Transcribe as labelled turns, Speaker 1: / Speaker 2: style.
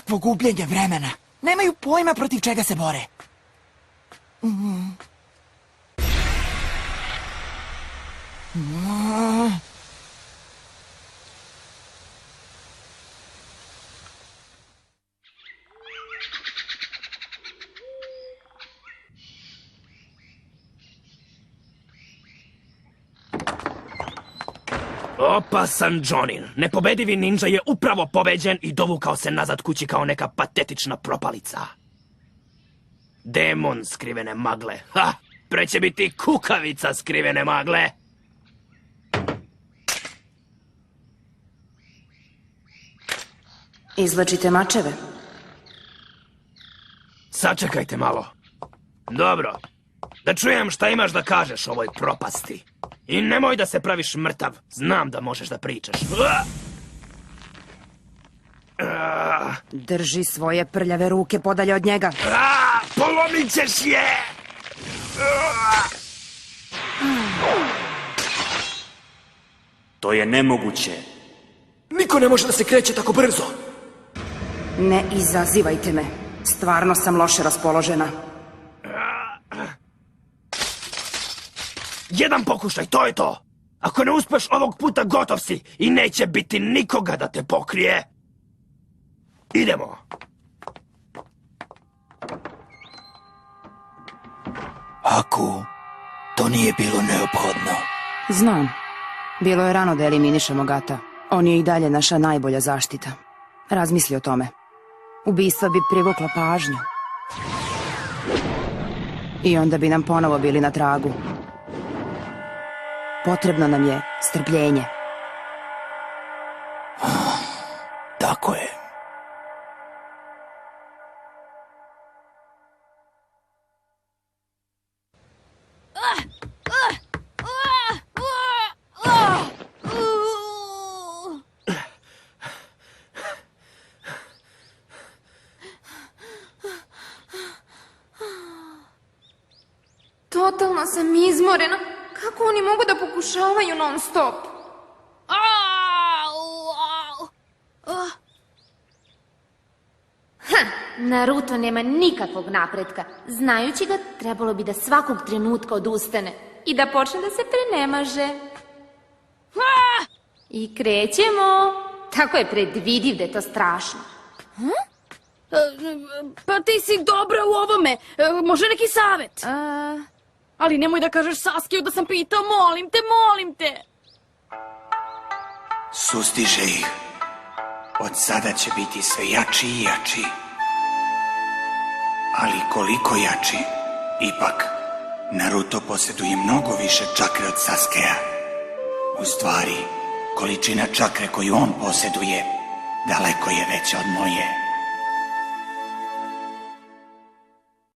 Speaker 1: Kakvo gubljenje vremena. Nemaju pojma protiv čega se bore.
Speaker 2: Opasan Johnny. Nepobedivi ninja je upravo pobeđen i dovukao se nazad kući kao neka patetična propalica. Demon skrivene magle. Ha! Pre će biti kukavica skrivene magle.
Speaker 3: Izvlačite mačeve.
Speaker 2: Sačekajte malo. Dobro. Da čujem šta imaš da kažeš ovoj propasti. I nemoj da se praviš mrtav. Znam da možeš da pričaš.
Speaker 3: Drži svoje prljave ruke podalje od njega.
Speaker 2: Polomit ćeš je!
Speaker 4: To je nemoguće.
Speaker 1: Niko ne može da se kreće tako brzo.
Speaker 3: Ne izazivajte me. Stvarno sam loše raspoložena.
Speaker 2: Jedan pokušaj, to je to. Ako ne uspeš ovog puta, gotov si i neće biti nikoga da te pokrije. Idemo.
Speaker 1: Aku, to nije bilo neophodno.
Speaker 3: Znam. Bilo je rano da eliminišemo Gata. On je i dalje naša najbolja zaštita. Razmisli o tome. Ubistva bi privukla pažnju. I onda bi nam ponovo bili na tragu. Potrebno nam je strpljenje.
Speaker 1: Tako je.
Speaker 5: Totalno sam izmorena. Kako oni mogu da pokušavaju non stop? Naruto nema nikakvog napretka. Znajući ga, trebalo bi da svakog trenutka odustane i da počne da se prenemaže. I krećemo. Tako je predvidiv da je to strašno.
Speaker 6: Pa ti si dobra u ovome. Može neki savet? Ali nemoj da kažeš Saskiju da sam pitao, molim te, molim te.
Speaker 7: Sustiže ih. Od sada će biti sve jači i jači. Ali koliko jači? Ipak, Naruto posjeduje mnogo više čakre od Saskeja. U stvari, količina čakre koju on posjeduje daleko je veća od moje.